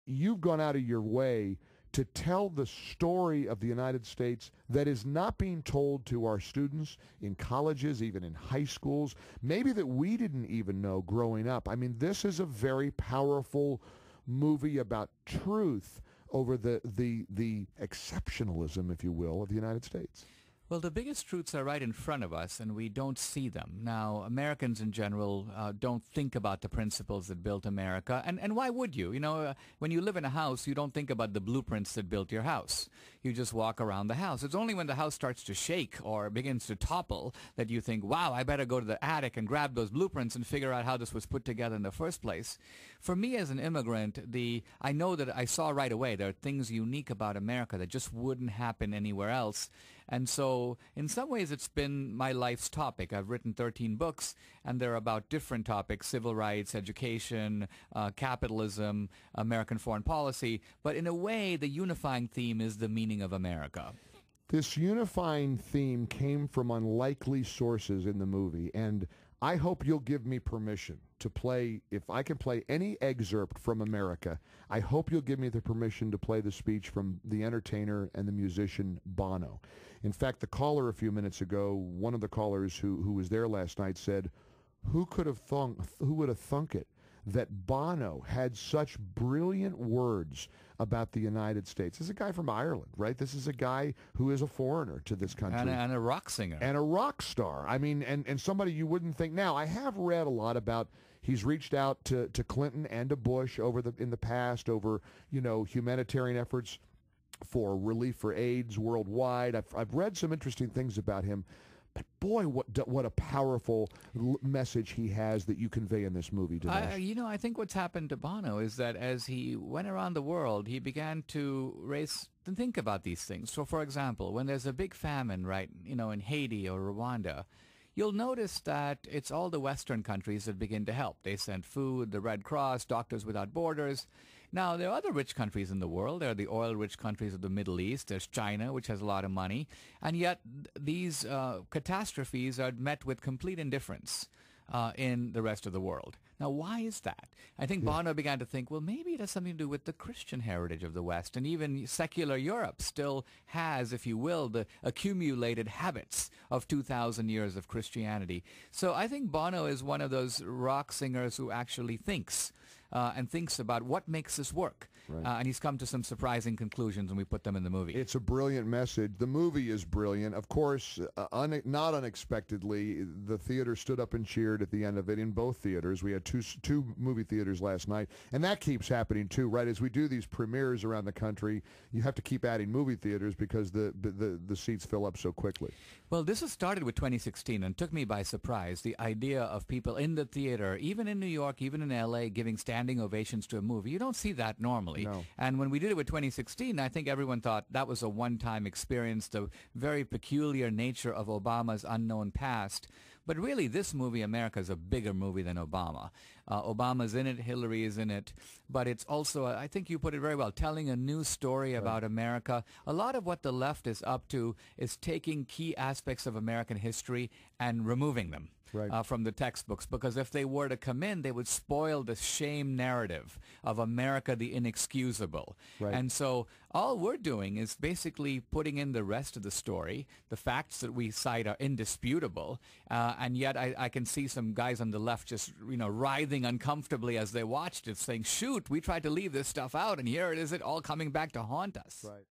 you've gone out of your way to tell the story of the United States that is not being told to our students in colleges, even in high schools, maybe that we didn't even know growing up. I mean, this is a very powerful movie about truth over the exceptionalism, if you will, of the United States. Well, the biggest truths are right in front of us, and we don't see them. Now, Americans in general don't think about the principles that built America, and why would you? You know, when you live in a house, you don't think about the blueprints that built your house. You just walk around the house. It's only when the house starts to shake or begins to topple that you think, wow, I better go to the attic and grab those blueprints and figure out how this was put together in the first place. For me as an immigrant, I know that I saw right away there are things unique about America that just wouldn't happen anywhere else. And so in some ways it's been my life's topic. I've written 13 books, and they're about different topics: civil rights, education, capitalism, American foreign policy. But in a way, the unifying theme is the meaning of America. This unifying theme came from unlikely sources in the movie, and I hope you'll give me permission to play, if I can play any excerpt from America, I hope you'll give me the permission to play the speech from the entertainer and the musician Bono. In fact, the caller a few minutes ago, one of the callers who was there last night said, who would have thunk it that Bono had such brilliant words about the United States? This is a guy from Ireland, right? This is a guy who is a foreigner to this country. And a rock singer. And a rock star. I mean, and somebody you wouldn't think. Now, I have read a lot about, he's reached out to Clinton and to Bush in the past over, humanitarian efforts for relief for AIDS worldwide. I've read some interesting things about him. But boy, what a powerful message he has that you convey in this movie, Dinesh. I think what's happened to Bono is that as he went around the world, he began to raise and think about these things. So, for example, when there's a big famine, right, in Haiti or Rwanda, you'll notice that it's all the Western countries that begin to help. They send food, the Red Cross, Doctors Without Borders. Now, there are other rich countries in the world. There are the oil-rich countries of the Middle East. There's China, which has a lot of money. And yet these catastrophes are met with complete indifference in the rest of the world. Now, why is that? I think Bono began to think, well, maybe it has something to do with the Christian heritage of the West. And even secular Europe still has, if you will, the accumulated habits of 2,000 years of Christianity. So I think Bono is one of those rock singers who actually thinks and thinks about what makes this work. Right. And he's come to some surprising conclusions, and we put them in the movie. It's a brilliant message. The movie is brilliant. Of course, not unexpectedly, the theater stood up and cheered at the end of it in both theaters. We had two movie theaters last night, and that keeps happening too, right? As we do these premieres around the country, you have to keep adding movie theaters because the seats fill up so quickly. Well, this has started with 2016 and took me by surprise, the idea of people in the theater, even in New York, even in L.A., giving standing ovations to a movie. You don't see that normally. No. And when we did it with 2016, I think everyone thought that was a one-time experience, the very peculiar nature of Obama's unknown past. But really, this movie, America, is a bigger movie than Obama. Obama's in it, Hillary is in it, but it's also, I think you put it very well, telling a new story about America. A lot of what the left is up to is taking key aspects of American history and removing them. Right. From the textbooks, because if they were to come in, they would spoil the shame narrative of America the inexcusable. Right. And so all we're doing is basically putting in the rest of the story. The facts that we cite are indisputable, and yet I can see some guys on the left just writhing uncomfortably as they watched it, saying, shoot, we tried to leave this stuff out, and here it is, it all coming back to haunt us. Right.